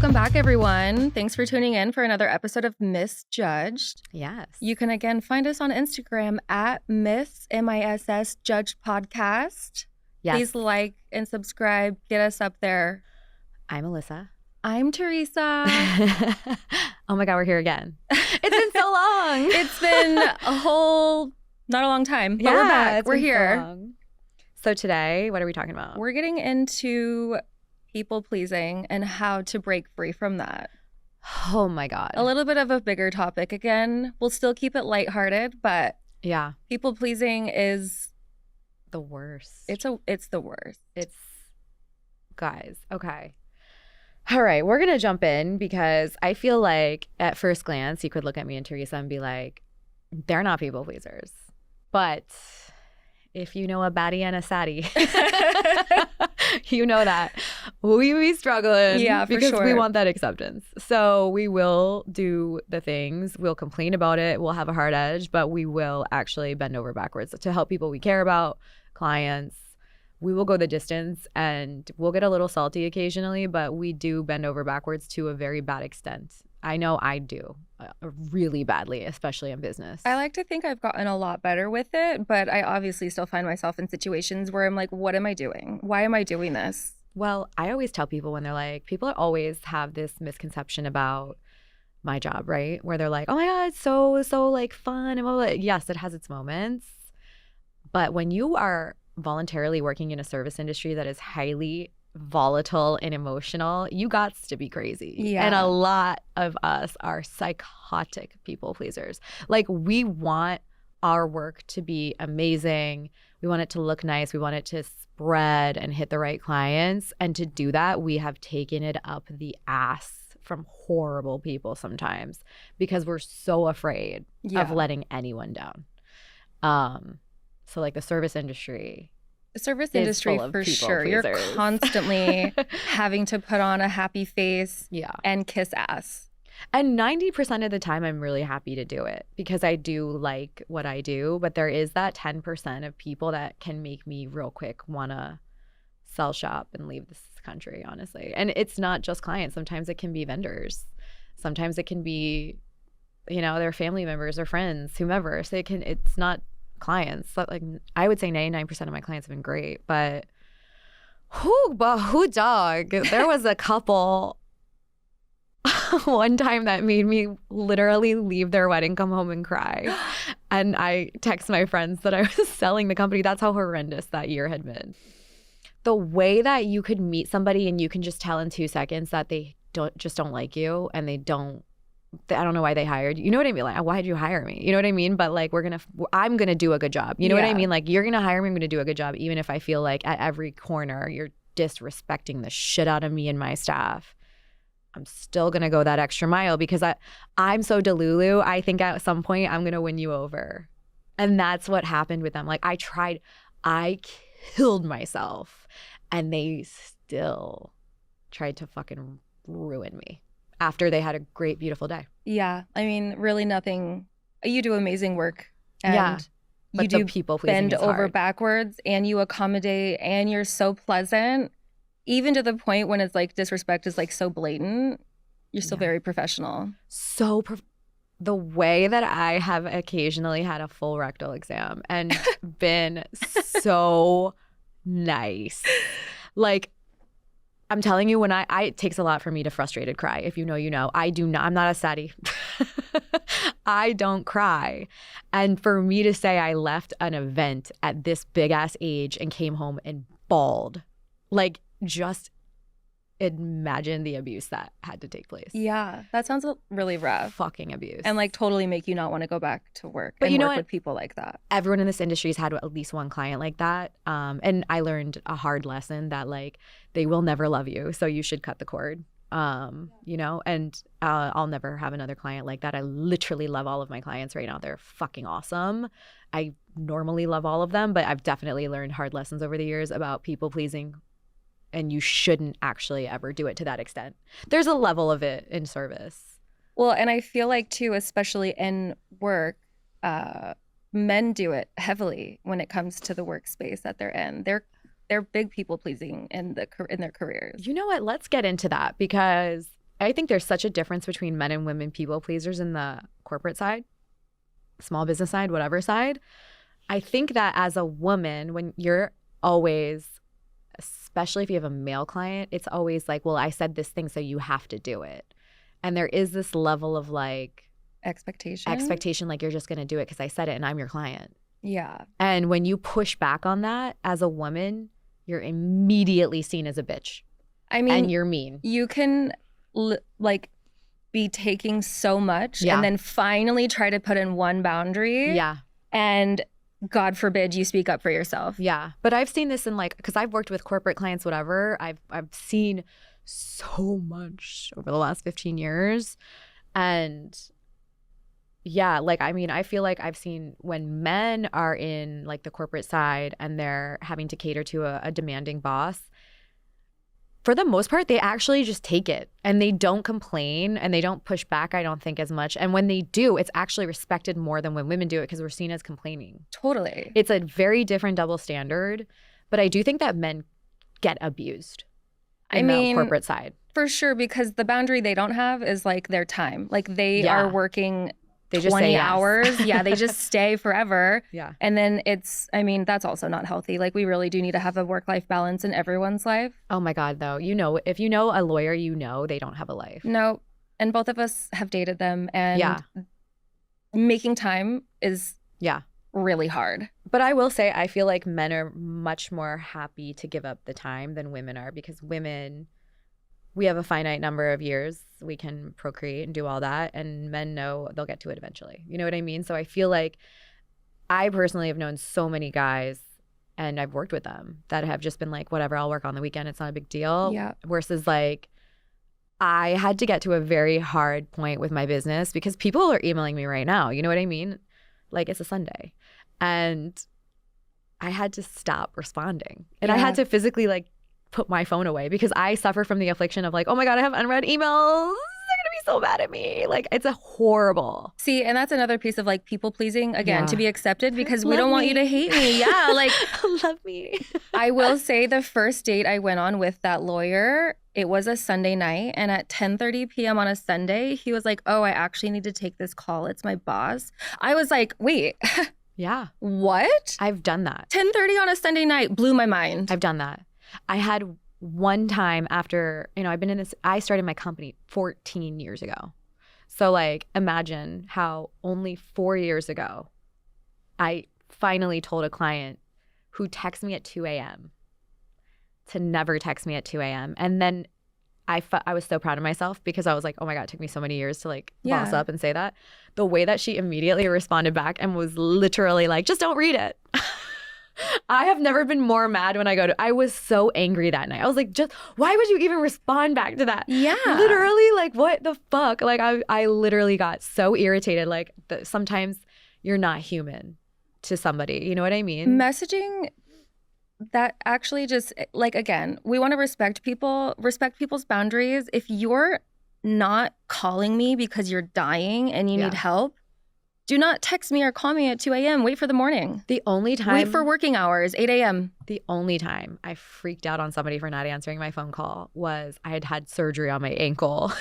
Welcome back, everyone. Thanks for tuning in for another episode of MissJudged. Yes. You can again find us on Instagram at Miss MISS Judged Podcast. Yes. Please like and subscribe. Get us up there. I'm Alyssa. I'm Teresa. Oh my God, we're here again. It's been so long. It's been not a long time, but we're back. We're here. So today, what are we talking about? We're getting into people pleasing and how to break free from that. Oh my God. A little bit of a bigger topic again. We'll still keep it lighthearted, but yeah, people pleasing is the worst. It's the worst. It's guys. Okay. All right, we're going to jump in because I feel like at first glance, you could look at me and Teresa and be like, they're not people pleasers. But if you know a baddie and a saddie, you know that we be struggling. Yeah, for because sure. we want that acceptance. So we will do the things. We'll complain about it. We'll have a hard edge, but we will actually bend over backwards to help people we care about, clients. We will go the distance and we'll get a little salty occasionally, but we do bend over backwards to a very bad extent. I know I do really badly, especially in business. I like to think I've gotten a lot better with it, but I obviously still find myself in situations where I'm like, what am I doing? Why am I doing this? Well, I always tell people when they're like, people always have this misconception about my job, right? Where they're like, oh my God, it's so like fun. And blah, blah, blah. Yes, it has its moments. But when you are voluntarily working in a service industry that is highly volatile and emotional, you got to be crazy. Yeah. And a lot of us are psychotic people pleasers. Like, we want our work to be amazing. We want it to look nice. We want it to spread and hit the right clients. And to do that, we have taken it up the ass from horrible people sometimes because we're so afraid of letting anyone down. So like the service industry. The service industry, for sure. You're constantly having to put on a happy face and kiss ass. And 90% of the time, I'm really happy to do it because I do like what I do. But there is that 10% of people that can make me real quick want to sell shop and leave this country, honestly. And it's not just clients. Sometimes it can be vendors. Sometimes it can be, their family members or friends, whomever. So it's not clients. So, like, I would say 99% of my clients have been great, but who dog? There was a couple one time that made me literally leave their wedding, come home and cry. And I text my friends that I was selling the company. That's how horrendous that year had been. The way that you could meet somebody and you can just tell in 2 seconds that they don't like you and I don't know why they hired you. You know what I mean? Like, why did you hire me? You know what I mean? But like, I'm going to do a good job. You know what I mean? Like, you're going to hire me. I'm going to do a good job. Even if I feel like at every corner, you're disrespecting the shit out of me and my staff. I'm still going to go that extra mile because I'm so delulu. I think at some point I'm going to win you over. And that's what happened with them. Like, I killed myself and they still tried to fucking ruin me after they had a great, beautiful day. Yeah. I mean, really nothing. You do amazing work. And but you do people pleasing bend over backwards and you accommodate and you're so pleasant. Even to the point when it's like disrespect is like so blatant, you're still very professional. The way that I have occasionally had a full rectal exam and been so nice. Like, I'm telling you, when it takes a lot for me to frustrated cry. If you know, you know. I'm not a saddie. I don't cry. And for me to say I left an event at this big ass age and came home and bawled, like, just imagine the abuse that had to take place. Yeah, that sounds really rough. Fucking abuse. And like totally make you not want to go back to work but and you know work what? with people like that. Everyone in this industry has had at least one client like that. And I learned a hard lesson that like they will never love you. So you should cut the cord. And I'll never have another client like that. I literally love all of my clients right now. They're fucking awesome. I normally love all of them, but I've definitely learned hard lessons over the years about people pleasing. And you shouldn't actually ever do it to that extent. There's a level of it in service. Well, and I feel like too, especially in work, men do it heavily when it comes to the workspace that they're in. They're big people pleasing in their careers. You know what? Let's get into that because I think there's such a difference between men and women people pleasers in the corporate side, small business side, whatever side. I think that as a woman, when you're always, especially if you have a male client, it's always like, well, I said this thing, so you have to do it. And there is this level of like expectation, like you're just going to do it because I said it and I'm your client. Yeah. And when you push back on that as a woman, you're immediately seen as a bitch. I mean, and you're mean. You can like be taking so much and then finally try to put in one boundary. Yeah. And God forbid you speak up for yourself. Yeah. But I've seen this in like, because I've worked with corporate clients, whatever. I've seen so much over the last 15 years. And yeah, like, I mean, I feel like I've seen when men are in like the corporate side and they're having to cater to a demanding boss, for the most part, they actually just take it and they don't complain and they don't push back, I don't think, as much. And when they do, it's actually respected more than when women do it because we're seen as complaining. Totally. It's a very different double standard. But I do think that men get abused in the corporate side. For sure, because the boundary they don't have is like their time. Like they are working 20 hours. Yeah, they just stay forever. Yeah. And then that's also not healthy. Like we really do need to have a work-life balance in everyone's life. Oh my God, though. You know, if you know a lawyer, you know they don't have a life. No. And both of us have dated them. And making time is really hard. But I will say, I feel like men are much more happy to give up the time than women are because women, we have a finite number of years. We can procreate and do all that. And men know they'll get to it eventually. You know what I mean? So I feel like I personally have known so many guys and I've worked with them that have just been like, whatever, I'll work on the weekend. It's not a big deal. Yeah. Versus like, I had to get to a very hard point with my business because people are emailing me right now. You know what I mean? Like it's a Sunday. And I had to stop responding. And I had to physically like put my phone away because I suffer from the affliction of like, oh my God, I have unread emails. They're gonna be so mad at me. Like it's a horrible. See, and that's another piece of like people pleasing again to be accepted because we don't want you to hate me. Yeah, like love me. I will say the first date I went on with that lawyer, it was a Sunday night, and at 10:30 p.m. on a Sunday, he was like, "Oh, I actually need to take this call. It's my boss." I was like, "Wait." Yeah. What? I've done that. 10:30 on a Sunday night blew my mind. I've done that. I had one time after, I've been in this, I started my company 14 years ago. So like, imagine how only 4 years ago, I finally told a client who texted me at 2 a.m. to never text me at 2 a.m. And then I was so proud of myself because I was like, oh my God, it took me so many years to like boss up and say that. The way that she immediately responded back and was literally like, just don't read it. I have never been more mad when I was so angry that night. I was like, why would you even respond back to that? Yeah. Literally, like, what the fuck? Like, I literally got so irritated. Like, sometimes you're not human to somebody. You know what I mean? Messaging that actually just, like, again, we want to respect people's boundaries. If you're not calling me because you're dying and you need help, do not text me or call me at 2 a.m. Wait for the morning. The only time. Wait for working hours, 8 a.m. The only time I freaked out on somebody for not answering my phone call was I had surgery on my ankle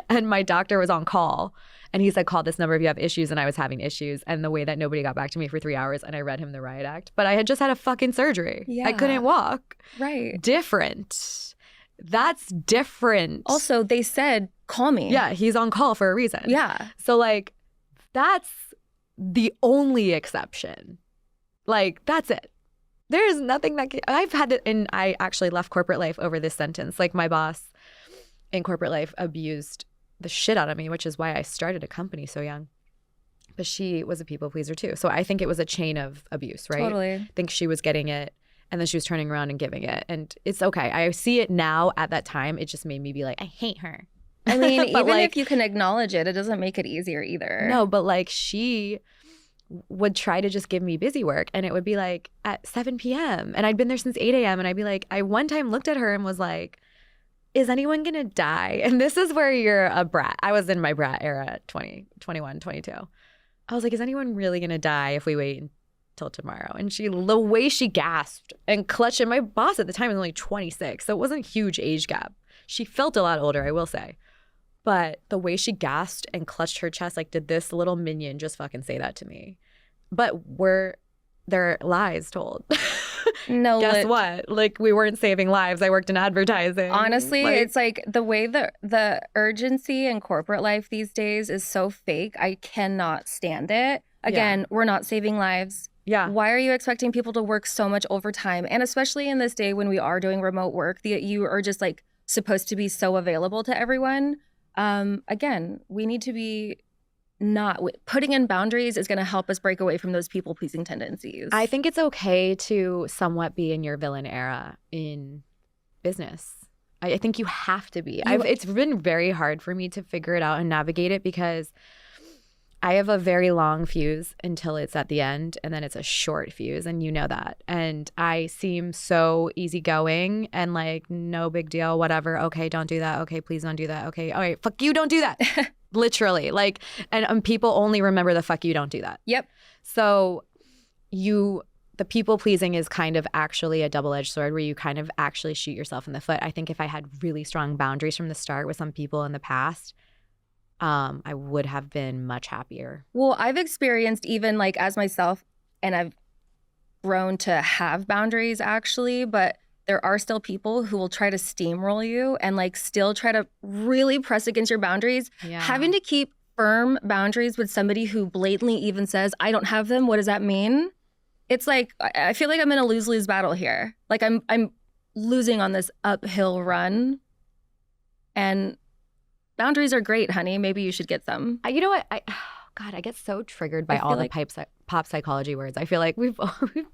and my doctor was on call. And he said, call this number if you have issues. And I was having issues. And the way that nobody got back to me for 3 hours and I read him the riot act. But I had just had a fucking surgery. Yeah. I couldn't walk. Right. Different. That's different. Also, they said, call me. Yeah, he's on call for a reason. Yeah. So like, that's the only exception. Like, that's it. There is nothing that I've had it, and I actually left corporate life over this sentence. Like, my boss in corporate life abused the shit out of me, which is why I started a company so young. But she was a people pleaser too. So I think it was a chain of abuse, right? Totally. I think she was getting it, and then she was turning around and giving it. And it's okay. I see it now. At that time, it just made me be like, I hate her. I mean, even like, if you can acknowledge it, it doesn't make it easier either. No, but like she would try to just give me busy work and it would be like at 7 p.m. and I'd been there since 8 a.m. and I'd be like, I one time looked at her and was like, is anyone going to die? And this is where you're a brat. I was in my brat era at 20, 21, 22. I was like, is anyone really going to die if we wait until tomorrow? And the way she gasped and clutched, and my boss at the time was only 26, so it wasn't a huge age gap. She felt a lot older, I will say. But the way she gasped and clutched her chest, like, did this little minion just fucking say that to me? But there are lies told. No, guess what? Like, we weren't saving lives. I worked in advertising. Honestly, it's like the way the urgency in corporate life these days is so fake. I cannot stand it. Again, we're not saving lives. Yeah. Why are you expecting people to work so much overtime? And especially in this day when we are doing remote work, you are just like supposed to be so available to everyone. Again, we need to be not putting in boundaries is going to help us break away from those people pleasing tendencies. I think it's okay to somewhat be in your villain era in business. I think you have to be. It's been very hard for me to figure it out and navigate it because I have a very long fuse until it's at the end, and then it's a short fuse, and you know that. And I seem so easygoing and like, no big deal, whatever. Okay, don't do that. Okay, please don't do that. Okay, all right, fuck you, don't do that. Literally, like, and people only remember the fuck you, don't do that. Yep. So the people pleasing is kind of actually a double-edged sword where you kind of actually shoot yourself in the foot. I think if I had really strong boundaries from the start with some people in the past, I would have been much happier. Well, I've experienced even like as myself, and I've grown to have boundaries actually, but there are still people who will try to steamroll you and like still try to really press against your boundaries. Yeah. Having to keep firm boundaries with somebody who blatantly even says, I don't have them, what does that mean? It's like, I feel like I'm in a lose-lose battle here. Like I'm losing on this uphill run. And boundaries are great, honey. Maybe you should get some. You know what? God, I get so triggered by all the pop psychology words. I feel like we've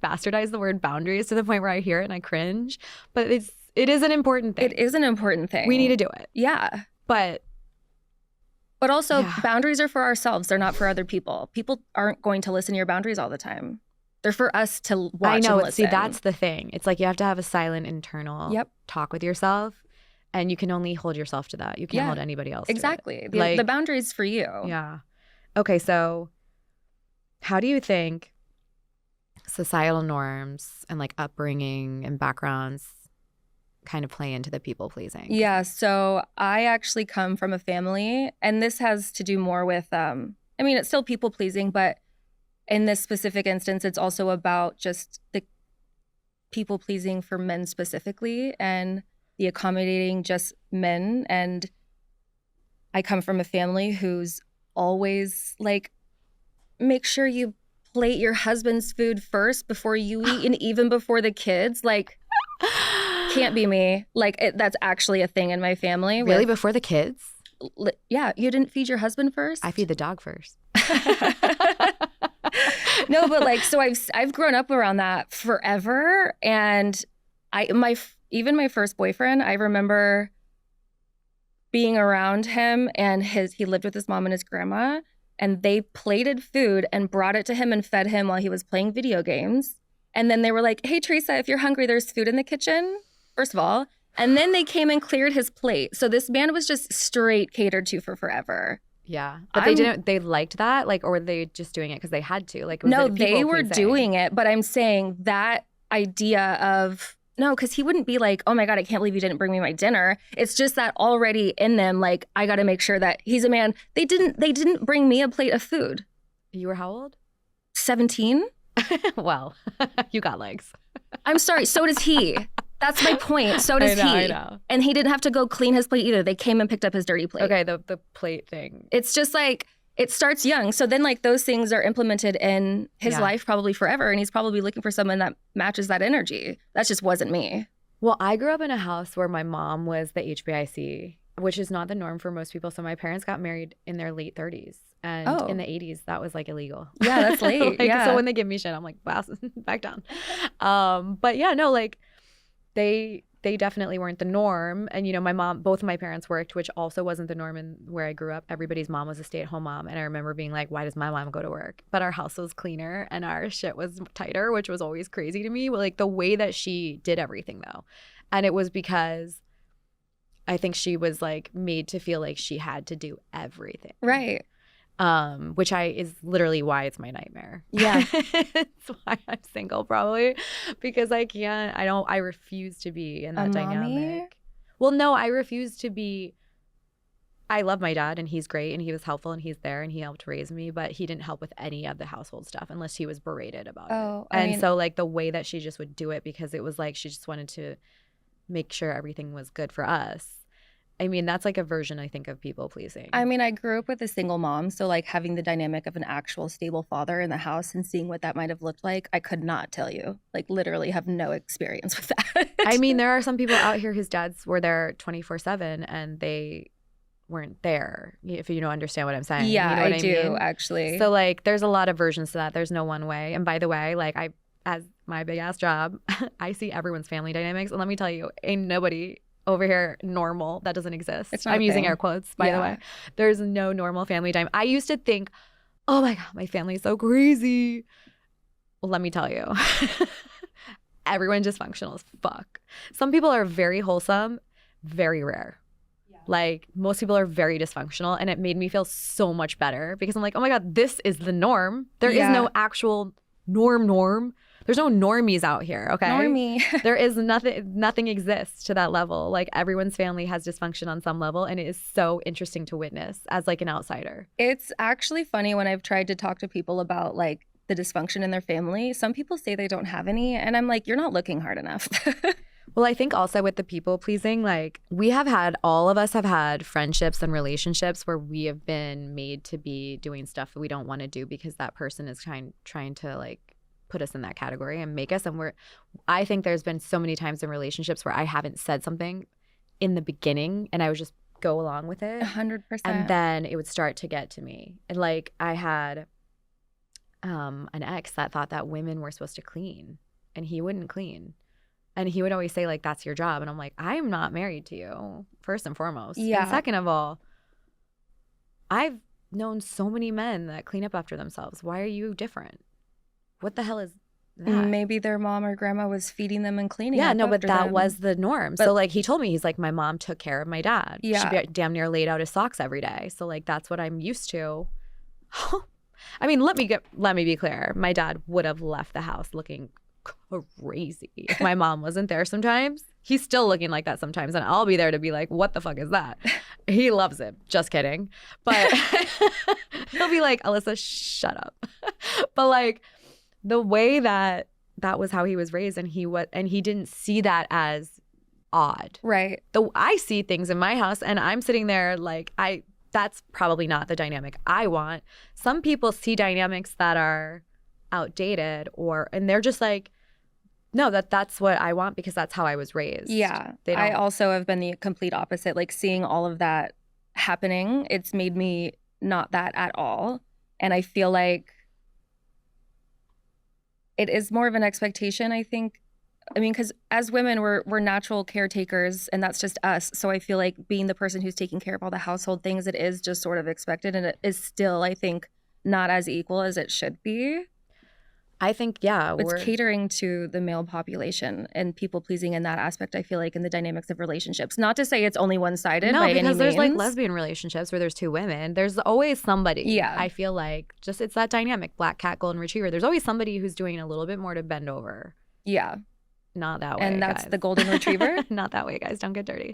bastardized the word boundaries to the point where I hear it and I cringe. But it is an important thing. It is an important thing. We need to do it. Yeah. But also, boundaries are for ourselves. They're not for other people. People aren't going to listen to your boundaries all the time. They're for us to watch and listen. See, that's the thing. It's like you have to have a silent internal talk with yourself. And you can only hold yourself to that. You can't hold anybody else exactly. to it. The boundary's for you. Yeah. Okay, so how do you think societal norms and like upbringing and backgrounds kind of play into the people pleasing? Yeah, so I actually come from a family, and this has to do more with, it's still people pleasing, but in this specific instance, it's also about just the people pleasing for men specifically and the accommodating just men. And I come from a family who's always like, make sure you plate your husband's food first before you eat and even before the kids. Like, can't be me. Like, that's actually a thing in my family. Really? Before the kids? Yeah. You didn't feed your husband first? I feed the dog first. No, but like, so I've grown up around that forever. And even my first boyfriend, I remember being around him, and he lived with his mom and his grandma, and they plated food and brought it to him and fed him while he was playing video games. And then they were like, hey, Teresa, if you're hungry, there's food in the kitchen, first of all. And then they came and cleared his plate. So this man was just straight catered to for forever. Yeah. But they liked that? Like, or were they just doing it because they had to? Like, no, they were doing it. But I'm saying that idea of, no, because he wouldn't be like, oh my God, I can't believe you didn't bring me my dinner. It's just that already in them, like, I got to make sure that he's a man. They didn't bring me a plate of food. You were how old? 17. Well, you got legs. I'm sorry. So does he. That's my point. So does he. I know. And he didn't have to go clean his plate either. They came and picked up his dirty plate. Okay, the plate thing. It's just like, it starts young. So then like those things are implemented in his life probably forever. And he's probably looking for someone that matches that energy. That just wasn't me. Well, I grew up in a house where my mom was the HBIC, which is not the norm for most people. So my parents got married in their late 30s. And in the 80s, that was like illegal. Yeah, that's late. So when they give me shit, I'm like, wow, back down. But yeah, no, like they definitely weren't the norm. And, you know, both of my parents worked, which also wasn't the norm in where I grew up. Everybody's mom was a stay-at-home mom. And I remember being like, why does my mom go to work? But our house was cleaner and our shit was tighter, which was always crazy to me. But like the way that she did everything though. And it was because I think she was like made to feel like she had to do everything. Right. Which is literally why it's my nightmare. Yeah. It's why I'm single probably, because I refuse to be in that dynamic. Well, no, I refuse to be. I love my dad and he's great and he was helpful and he's there and he helped raise me, but he didn't help with any of the household stuff unless he was berated about it. And so like the way that she just would do it, because it was like she just wanted to make sure everything was good for us. I mean, that's like a version, I think, of people pleasing. I mean, I grew up with a single mom, so like having the dynamic of an actual stable father in the house and seeing what that might have looked like, I could not tell you. Like literally have no experience with that. I mean, there are some people out here whose dads were there 24/7 and they weren't there, if you don't understand what I'm saying. Yeah, you know what I do mean? Actually. So like there's a lot of versions to that. There's no one way. And by the way, like as my big ass job, I see everyone's family dynamics. And let me tell you, ain't nobody over here normal. That doesn't exist. I'm using air quotes, by the way. There's no normal family dynamic. I used to think, oh my God, my family's so crazy. Well, let me tell you, everyone dysfunctional as fuck. Some people are very wholesome, very rare. Like most people are very dysfunctional, and it made me feel so much better because I'm like, oh my God, this is the norm. There is no actual norm. There's no normies out here, okay? Normie. There is nothing exists to that level. Like everyone's family has dysfunction on some level, and it is so interesting to witness as like an outsider. It's actually funny when I've tried to talk to people about like the dysfunction in their family. Some people say they don't have any, and I'm like, you're not looking hard enough. Well, I think also with the people pleasing, like all of us have had friendships and relationships where we have been made to be doing stuff that we don't want to do because that person is trying to like put us in that category and make us. And I think there's been so many times in relationships where I haven't said something in the beginning and I would just go along with it. 100%. And then it would start to get to me. And like I had an ex that thought that women were supposed to clean and he wouldn't clean. And he would always say, like, that's your job. And I'm like, I'm not married to you, first and foremost. Yeah. And second of all, I've known so many men that clean up after themselves. Why are you different? What the hell is that? Maybe their mom or grandma was feeding them and cleaning. Yeah, up no, but that them. was the norm. So, like, he told me, he's like, my mom took care of my dad. Yeah. She damn near laid out his socks every day. So, like, that's what I'm used to. I mean, let me be clear. My dad would have left the house looking crazy if my mom wasn't there sometimes. He's still looking like that sometimes, and I'll be there to be like, what the fuck is that? He loves it. Just kidding. But he'll be like, Alyssa, shut up. But like the way that was how he was raised, and he didn't see that as odd. Right. I see things in my house and I'm sitting there like that's probably not the dynamic I want. Some people see dynamics that are outdated and they're just like, no, that's what I want because that's how I was raised. Yeah. I also have been the complete opposite. Like seeing all of that happening, it's made me not that at all. And I feel like it is more of an expectation, I think. I mean, because as women, we're natural caretakers and that's just us. So I feel like being the person who's taking care of all the household things, it is just sort of expected. And it is still, I think, not as equal as it should be. I think, yeah. It's catering to the male population and people pleasing in that aspect, I feel like, in the dynamics of relationships. Not to say it's only one-sided by any means. No, because there's like lesbian relationships where there's two women. There's always somebody. Yeah. I feel like just it's that dynamic, black cat, golden retriever. There's always somebody who's doing a little bit more to bend over. Yeah. Not that way, and that's guys. The golden retriever? Not that way, guys. Don't get dirty.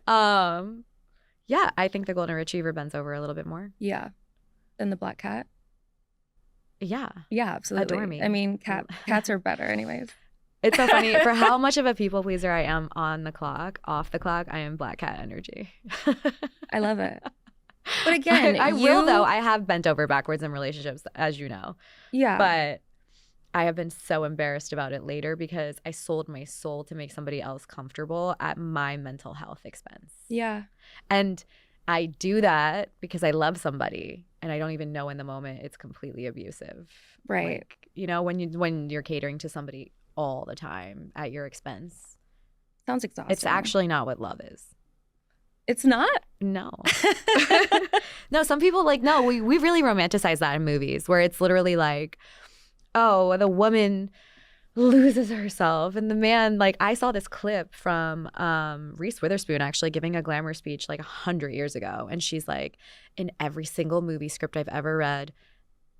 Yeah, I think the golden retriever bends over a little bit more. Yeah. Than the black cat? Yeah. Yeah, absolutely. Adore me. I mean, cats are better anyways. It's so funny. For how much of a people pleaser I am on the clock, off the clock, I am black cat energy. I love it. But again, I will though. I have bent over backwards in relationships, as you know. Yeah. But I have been so embarrassed about it later because I sold my soul to make somebody else comfortable at my mental health expense. Yeah. And I do that because I love somebody and I don't even know in the moment it's completely abusive. Right. Like, you know, when you're catering to somebody all the time at your expense. Sounds exhausting. It's actually not what love is. It's not? No. No, some people we really romanticize that in movies where it's literally like, oh, the woman loses herself and the man, like I saw this clip from Reese Witherspoon actually giving a glamour speech like 100 years ago, and she's like, in every single movie script I've ever read,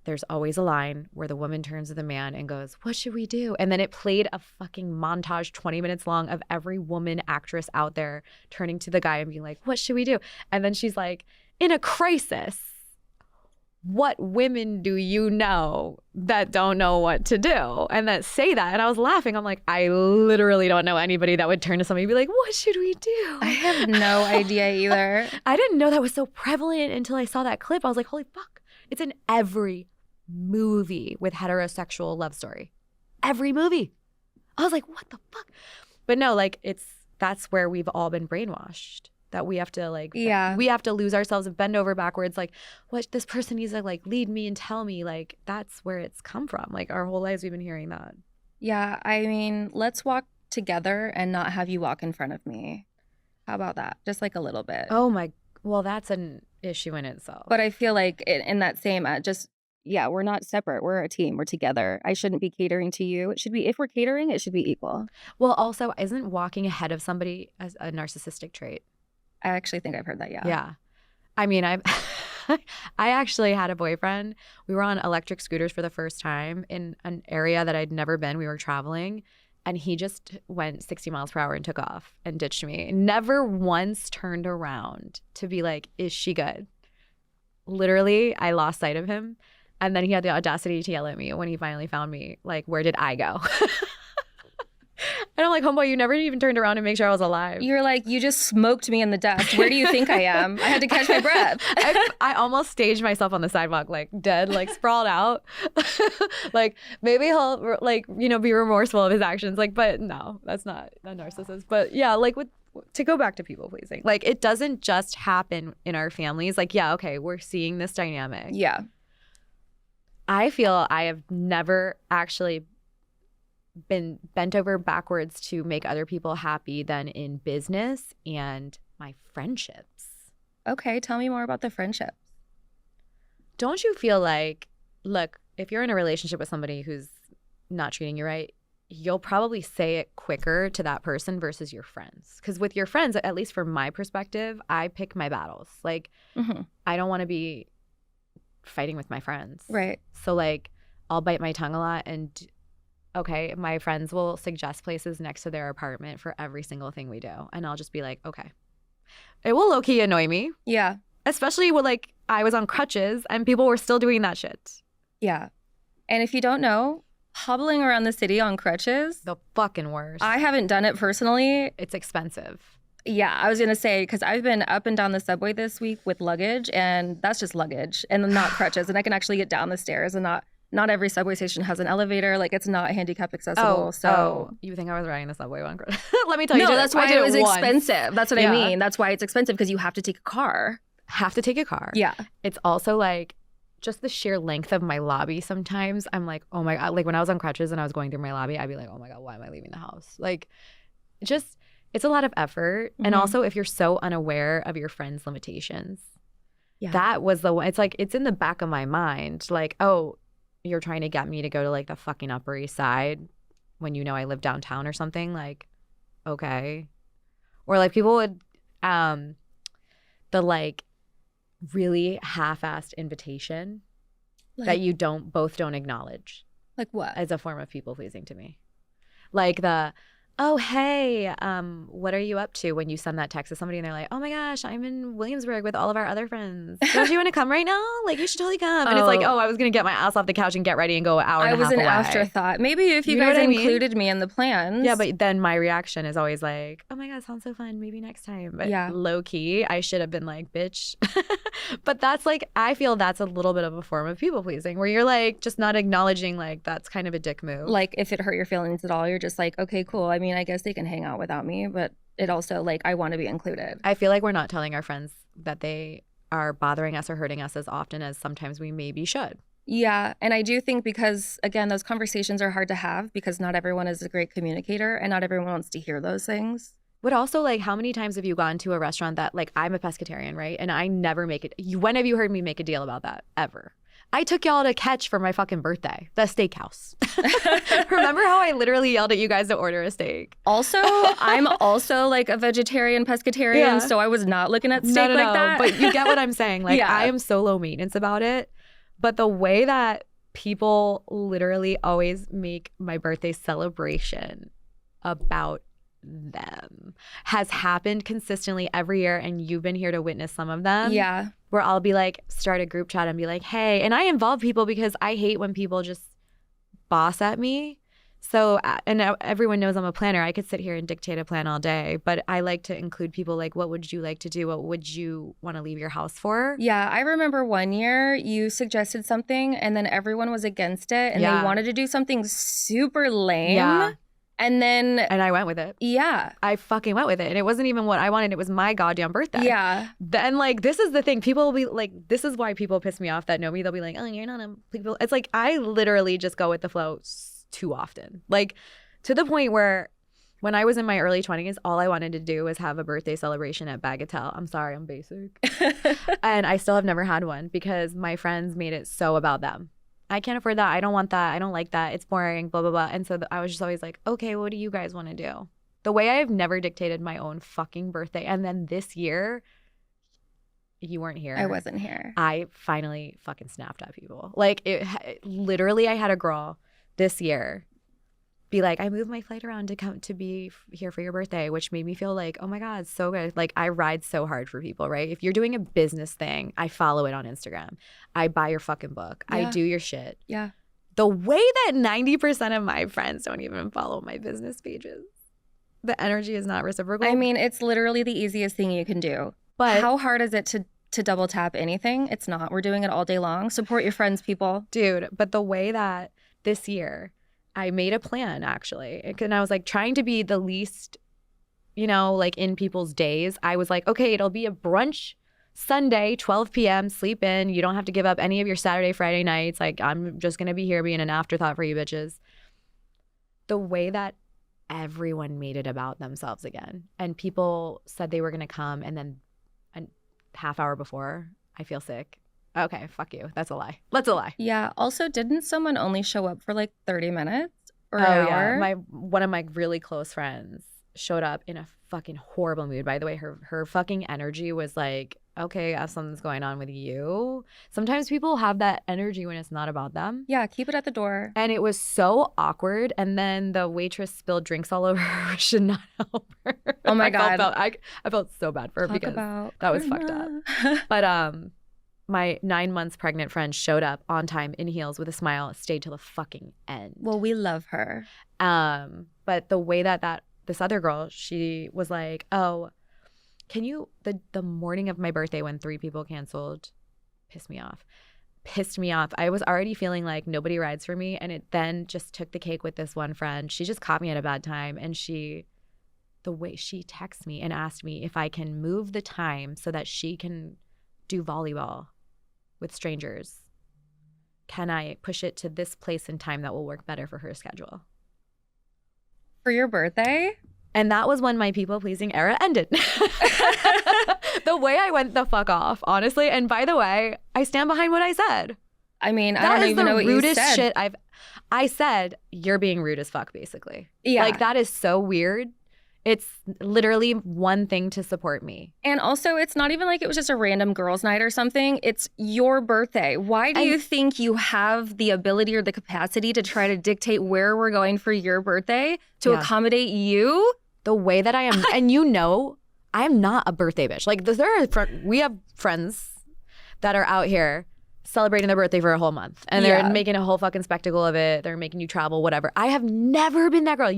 there's always a line where the woman turns to the man and goes, what should we do? And then it played a fucking montage 20 minutes long of every woman actress out there turning to the guy and being like, what should we do? And then she's like, in a crisis, what women do you know that don't know what to do and that say that? And I was laughing. I'm like, I literally don't know anybody that would turn to somebody and be like, what should we do? I have no idea either. I didn't know that was so prevalent until I saw that clip. I was like, holy fuck. It's in every movie with heterosexual love story. Every movie. I was like, what the fuck? But no, like that's where we've all been brainwashed. That we have to we have to lose ourselves and bend over backwards. Like, what this person needs to like lead me and tell me. Like, that's where it's come from. Like, our whole lives we've been hearing that. Yeah, I mean, let's walk together and not have you walk in front of me. How about that? Just like a little bit. Oh my, well, that's an issue in itself. But I feel like in that same, we're not separate. We're a team. We're together. I shouldn't be catering to you. It should be, if we're catering, it should be equal. Well, also, isn't walking ahead of somebody a narcissistic trait? I actually think I've heard that, yeah. Yeah. I mean, I actually had a boyfriend. We were on electric scooters for the first time in an area that I'd never been. We were traveling, and he just went 60 miles per hour and took off and ditched me. Never once turned around to be like, is she good? Literally, I lost sight of him. And then he had the audacity to yell at me when he finally found me, like, where did I go? And I'm like, homeboy, you never even turned around to make sure I was alive. You're like, you just smoked me in the dust. Where do you think I am? I had to catch my breath. I almost staged myself on the sidewalk, like dead, like sprawled out. Like, maybe he'll, like, you know, be remorseful of his actions. Like, but no, that's not a narcissist. But yeah, like, to go back to people pleasing, like, it doesn't just happen in our families. Like, yeah, okay, we're seeing this dynamic. Yeah. I feel I have never actually been bent over backwards to make other people happy than in business and my friendships. Okay, tell me more about the friendships. Don't you feel like, look, if you're in a relationship with somebody who's not treating you right, you'll probably say it quicker to that person versus your friends. Because with your friends, at least from my perspective, I pick my battles. Like, I don't want to be fighting with my friends. Right. So, like, I'll bite my tongue a lot and okay, my friends will suggest places next to their apartment for every single thing we do. And I'll just be like, okay. It will low-key annoy me. Yeah. Especially when, like, I was on crutches and people were still doing that shit. Yeah. And if you don't know, hobbling around the city on crutches. The fucking worst. I haven't done it personally. It's expensive. Yeah, I was going to say, because I've been up and down the subway this week with luggage, and that's just luggage and not crutches. And I can actually get down the stairs and not every subway station has an elevator. Like, it's not handicap accessible. You think I was riding the subway on crutches? Let me tell you. No, that's why it was expensive. That's what I mean. That's why it's expensive, because you have to take a car. Have to take a car. Yeah. It's also like just the sheer length of my lobby sometimes. I'm like, oh my God. Like, when I was on crutches and I was going through my lobby, I'd be like, oh my God, why am I leaving the house? Like, just, it's a lot of effort. And also, if you're so unaware of your friend's limitations, that was the one. It's like, it's in the back of my mind. Like, oh, you're trying to get me to go to, like, the fucking Upper East Side when you know I live downtown or something. Like, okay. Or, like, people would, the, like, really half-assed invitation that you both don't acknowledge. Like what? As a form of people-pleasing to me. Like the, oh, hey, what are you up to, when you send that text to somebody and they're like, oh my gosh, I'm in Williamsburg with all of our other friends. Don't you want to come right now? Like, you should totally come. And it's like, oh, I was going to get my ass off the couch and get ready and go an hour and a half away. I was an afterthought. Maybe if you guys included me in the plans. Yeah, but then my reaction is always like, oh my God, sounds so fun. Maybe next time. But low key, I should have been like, bitch. But that's like, I feel that's a little bit of a form of people pleasing, where you're like just not acknowledging, like, that's kind of a dick move. Like, if it hurt your feelings at all, you're just like, okay, cool. I mean, I guess they can hang out without me, but it also, like, I want to be included. I feel like we're not telling our friends that they are bothering us or hurting us as often as sometimes we maybe should. Yeah. And I do think, because, again, those conversations are hard to have because not everyone is a great communicator and not everyone wants to hear those things. But also, like, how many times have you gone to a restaurant that, like, I'm a pescatarian, right? And I never make it. When have you heard me make a deal about that? Ever. I took y'all to Catch for my fucking birthday, the steakhouse. Remember how I literally yelled at you guys to order a steak? Also, I'm also like a vegetarian pescatarian, so I was not looking at steak like that. But you get what I'm saying. Like, I am so low maintenance about it. But the way that people literally always make my birthday celebration about them has happened consistently every year, and you've been here to witness some of them. Yeah. Where I'll be like, start a group chat and be like, hey, and I involve people because I hate when people just boss at me. So, and everyone knows I'm a planner. I could sit here and dictate a plan all day, but I like to include people like, what would you like to do? What would you want to leave your house for? Yeah, I remember one year you suggested something and then everyone was against it and they wanted to do something super lame. Yeah. And I went with it. Yeah. I fucking went with it. And it wasn't even what I wanted. It was my goddamn birthday. Yeah. Then like, this is the thing. People will be like, this is why people piss me off that know me. They'll be like, oh, you're not a people. It's like, I literally just go with the flow too often. Like to the point where when I was in my early 20s, all I wanted to do was have a birthday celebration at Bagatelle. I'm sorry, I'm basic. And I still have never had one because my friends made it so about them. I can't afford that. I don't want that. I don't like that. It's boring, blah, blah, blah. And so I was just always like, okay, what do you guys want to do? The way I have never dictated my own fucking birthday. And then this year, you weren't here. I wasn't here. I finally fucking snapped at people. Like literally I had a girl this year be like, I moved my flight around to come to be here for your birthday, which made me feel like, oh my God, so good. Like I ride so hard for people, right? If you're doing a business thing, I follow it on Instagram. I buy your fucking book. Yeah. I do your shit. Yeah. The way that 90% of my friends don't even follow my business pages, the energy is not reciprocal. I mean, it's literally the easiest thing you can do. But how hard is it to double tap anything? It's not. We're doing it all day long. Support your friends, people. Dude, but the way that this year I made a plan actually. And I was like trying to be the least, like in people's days. I was like, okay, it'll be a brunch Sunday, 12 p.m., sleep in. You don't have to give up any of your Saturday, Friday nights. Like I'm just going to be here being an afterthought for you bitches. The way that everyone made it about themselves again. And people said they were going to come and then a half hour before, I feel sick. Okay, fuck you. That's a lie. That's a lie. Yeah. Also, didn't someone only show up for like 30 minutes or an hour? Yeah. One of my really close friends showed up in a fucking horrible mood. By the way, her fucking energy was like, okay, something's going on with you. Sometimes people have that energy when it's not about them. Yeah, keep it at the door. And it was so awkward. And then the waitress spilled drinks all over her, which should not help her. Oh my God. I felt so bad for her because that was fucked up. But my 9 months pregnant friend showed up on time in heels with a smile, stayed till the fucking end. Well, we love her. But the way that this other girl, she was like, oh, can you, the morning of my birthday when 3 people canceled, pissed me off. I was already feeling like nobody rides for me. And it then just took the cake with this one friend. She just caught me at a bad time. And the way she texts me and asked me if I can move the time so that she can do volleyball with strangers. Can I push it to this place and time that will work better for her schedule? For your birthday? And that was when my people-pleasing era ended. The way I went the fuck off, honestly. And by the way, I stand behind what I said. I mean, I don't even know what you said. That is the rudest shit I said, you're being rude as fuck, basically. Yeah. Like, that is so weird. It's literally one thing to support me. And also, it's not even like it was just a random girls' night or something. It's your birthday. Why do you think you have the ability or the capacity to try to dictate where we're going for your birthday to accommodate you? The way that I am, and I am not a birthday bitch. Like, we have friends that are out here celebrating their birthday for a whole month. And they're making a whole fucking spectacle of it. They're making you travel, whatever. I have never been that girl.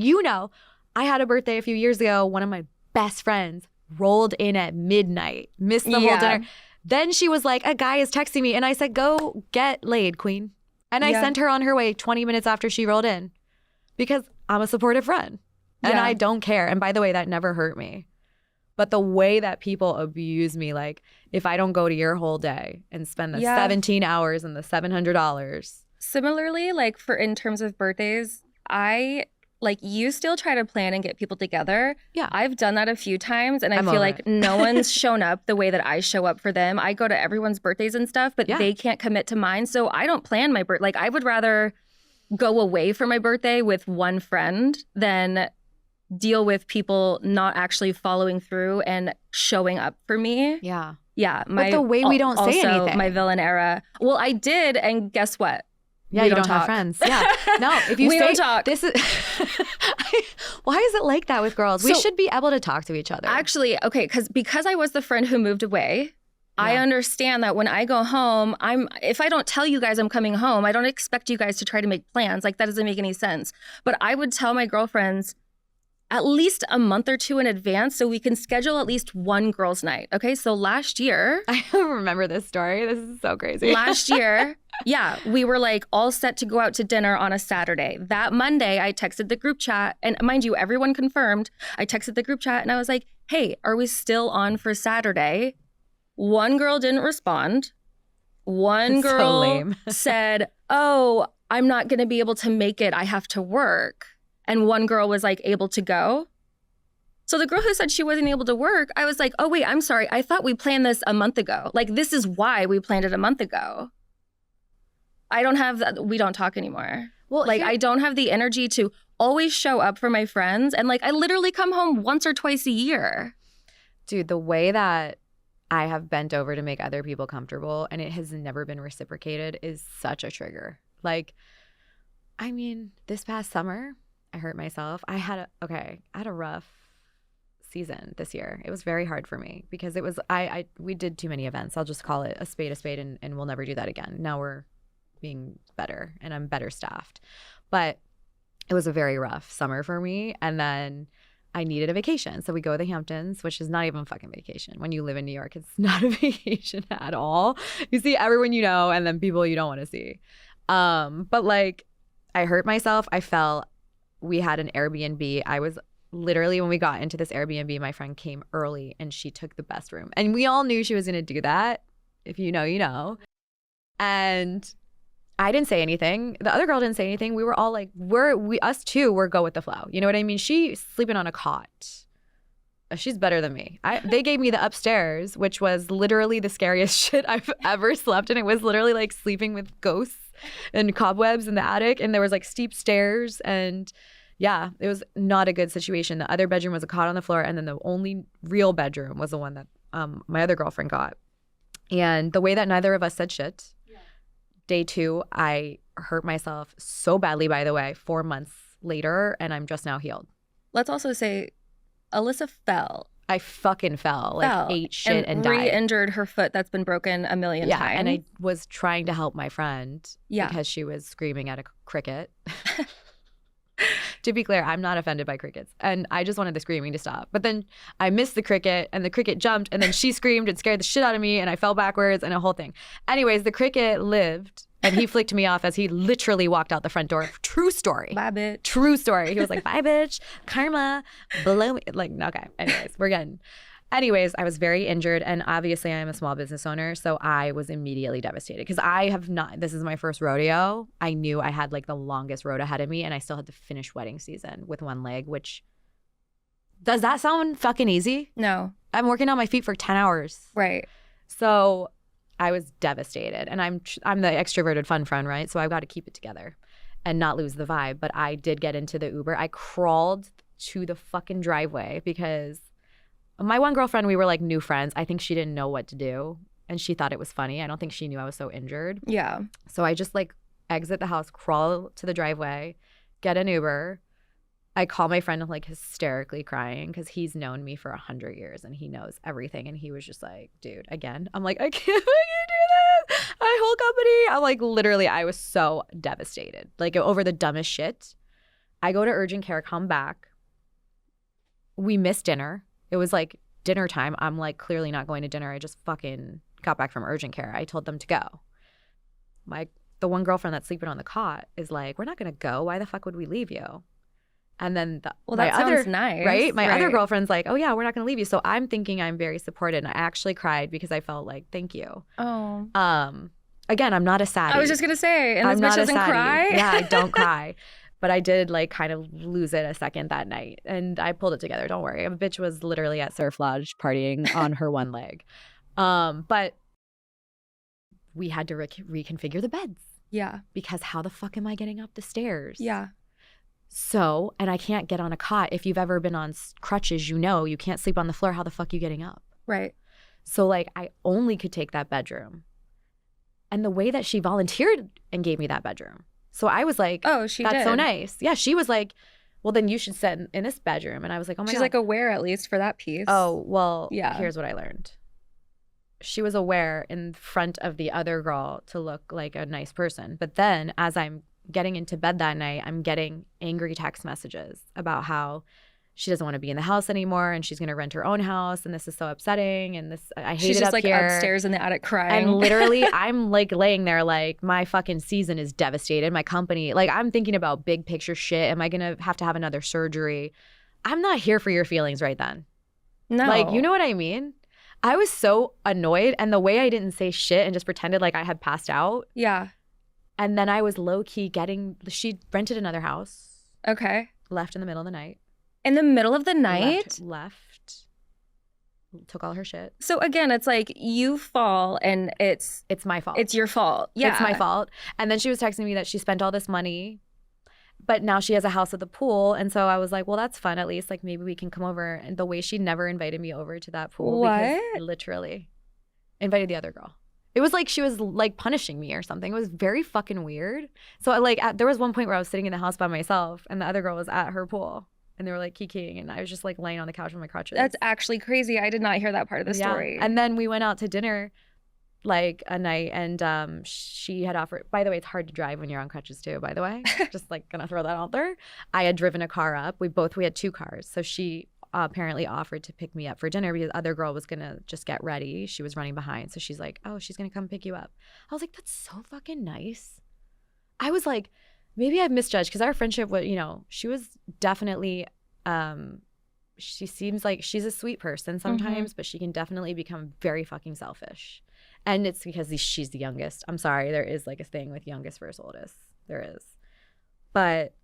I had a birthday a few years ago. One of my best friends rolled in at midnight, missed the whole dinner. Then she was like, a guy is texting me. And I said, go get laid, queen. And I sent her on her way 20 minutes after she rolled in because I'm a supportive friend. And I don't care. And by the way, that never hurt me. But the way that people abuse me, like if I don't go to your whole day and spend the 17 hours and the $700. Similarly, like in terms of birthdays, you still try to plan and get people together. Yeah. I've done that a few times and I feel like no one's shown up the way that I show up for them. I go to everyone's birthdays and stuff, but they can't commit to mine. So I don't plan my birthday. Like I would rather go away for my birthday with one friend than deal with people not actually following through and showing up for me. Yeah. Yeah. But the way we don't say also anything. my villain era. Well, I did, and guess what? Yeah, you don't have friends. Yeah. No, if you we say don't talk. This is why is it like that with girls? We should be able to talk to each other. Actually, okay, because I was the friend who moved away, I understand that when I go home, if I don't tell you guys I'm coming home, I don't expect you guys to try to make plans. Like, that doesn't make any sense. But I would tell my girlfriends at least a month or two in advance so we can schedule at least one girls' night. Okay, so last year... I remember this story. This is so crazy. Last year, yeah, we were like all set to go out to dinner on a Saturday. That Monday, I texted the group chat, and mind you, everyone confirmed. I texted the group chat and I was like, hey, are we still on for Saturday? One girl didn't respond. One girl said, oh, I'm not going to be able to make it. I have to work. And one girl was like able to go. So the girl who said she wasn't able to work, I was like, oh, wait, I'm sorry. I thought we planned this a month ago. Like, this is why we planned it a month ago. I don't have that. We don't talk anymore. Well, like, I don't have the energy to always show up for my friends. And like, I literally come home once or twice a year. Dude, the way that I have bent over to make other people comfortable and it has never been reciprocated is such a trigger. Like, I mean, this past summer, I hurt myself. I had a rough season this year. It was very hard for me because it was we did too many events. I'll just call it a spade and we'll never do that again. Now we're being better and I'm better staffed. But it was a very rough summer for me. And then I needed a vacation. So we go to the Hamptons, which is not even a fucking vacation. When you live in New York, it's not a vacation at all. You see everyone you know and then people you don't want to see. But like, I hurt myself. I fell. We had an Airbnb. I was literally, when we got into this Airbnb, my friend came early and she took the best room. And we all knew she was going to do that. If you know, you know. And I didn't say anything. The other girl didn't say anything. We were all like, us two, we're go with the flow. You know what I mean? She's sleeping on a cot. She's better than me. They gave me the upstairs, which was literally the scariest shit I've ever slept in. It was literally like sleeping with ghosts and cobwebs in the attic. And there was like steep stairs. And yeah, it was not a good situation. The other bedroom was a cot on the floor. And then the only real bedroom was the one that my other girlfriend got. And the way that neither of us said shit, day 2, I hurt myself so badly, by the way, 4 months later, and I'm just now healed. Let's also say Alyssa fell. I fucking fell. Like, ate shit and died. Re-injured her foot that's been broken a million times. Yeah, and I was trying to help my friend because she was screaming at a cricket. To be clear, I'm not offended by crickets. And I just wanted the screaming to stop. But then I missed the cricket and the cricket jumped and then she screamed and scared the shit out of me and I fell backwards and a whole thing. Anyways, the cricket lived and he flicked me off as he literally walked out the front door. True story. Bye, bitch. True story. He was like, bye, bitch. Karma. Below me. Like, okay. Anyways, I was very injured and obviously I'm a small business owner. So I was immediately devastated because this is my first rodeo. I knew I had like the longest road ahead of me and I still had to finish wedding season with one leg, which, does that sound fucking easy? No. I'm working on my feet for 10 hours. Right. So I was devastated and I'm the extroverted fun friend, right? So I've got to keep it together and not lose the vibe. But I did get into the Uber. I crawled to the fucking driveway because my one girlfriend, we were like new friends. I think she didn't know what to do and she thought it was funny. I don't think she knew I was so injured. Yeah. So I just like exit the house, crawl to the driveway, get an Uber. I call my friend like hysterically crying because he's known me for 100 years and he knows everything. And he was just like, dude, again. I'm like, I can't fucking do this. My whole company. I'm like, literally, I was so devastated. Like over the dumbest shit. I go to urgent care, come back. We missed dinner. It was like dinner time. I'm like clearly not going to dinner. I just fucking got back from urgent care. I told them to go. The one girlfriend that's sleeping on the cot is like, we're not going to go. Why the fuck would we leave you? And then that sounds nice. Right? My other girlfriend's like, oh yeah, we're not going to leave you. So I'm thinking I'm very supported. And I actually cried because I felt like, thank you. Oh. Again, I'm not a saddie. I was just going to say, and this bitch bitch doesn't cry? Yeah, I don't cry. But I did like kind of lose it a second that night. And I pulled it together. Don't worry. A bitch was literally at Surf Lodge partying on her one leg. But we had to reconfigure the beds. Yeah. Because how the fuck am I getting up the stairs? Yeah. So, and I can't get on a cot. If you've ever been on crutches, you know you can't sleep on the floor. How the fuck are you getting up? Right. So like I only could take that bedroom. And the way that she volunteered and gave me that bedroom. So I was like, oh, that's so nice. Yeah, she was like, well, then you should sit in this bedroom. And I was like, oh my God. She's like aware at least for that piece. Oh, well, yeah. Here's what I learned. She was aware in front of the other girl to look like a nice person. But then as I'm getting into bed that night, I'm getting angry text messages about how she doesn't want to be in the house anymore and she's going to rent her own house. And this is so upsetting. And this, I hate it up here. She's just like upstairs in the attic crying. And literally I'm like laying there like my fucking season is devastated. My company, like I'm thinking about big picture shit. Am I going to have another surgery? I'm not here for your feelings right then. No. Like, you know what I mean? I was so annoyed. And the way I didn't say shit and just pretended like I had passed out. Yeah. And then I was low key she rented another house. Okay. Left in the middle of the night. In the middle of the night? Left. Took all her shit. So again, it's like you fall and it's my fault. It's your fault. Yeah. It's my fault. And then she was texting me that she spent all this money, but now she has a house with a pool. And so I was like, well, that's fun at least. Like maybe we can come over. And the way she never invited me over to that pool. What? Because literally invited the other girl. It was like she was like punishing me or something. It was very fucking weird. So there was one point where I was sitting in the house by myself and the other girl was at her pool. And they were like kikiing, and I was just like laying on the couch with my crutches. That's actually crazy. I did not hear that part of the story. And then we went out to dinner like a night, and she had offered, by the way, it's hard to drive when you're on crutches too, by the way. Just like gonna throw that out there. I had driven a car up. We had 2 cars. So she apparently offered to pick me up for dinner because the other girl was gonna just get ready. She was running behind. So she's like, oh, she's gonna come pick you up. I was like, that's so fucking nice. I was like, maybe I've misjudged because our friendship was, she was definitely, she seems like she's a sweet person sometimes, but she can definitely become very fucking selfish. And it's because she's the youngest. I'm sorry, there is like a thing with youngest versus oldest. There is. But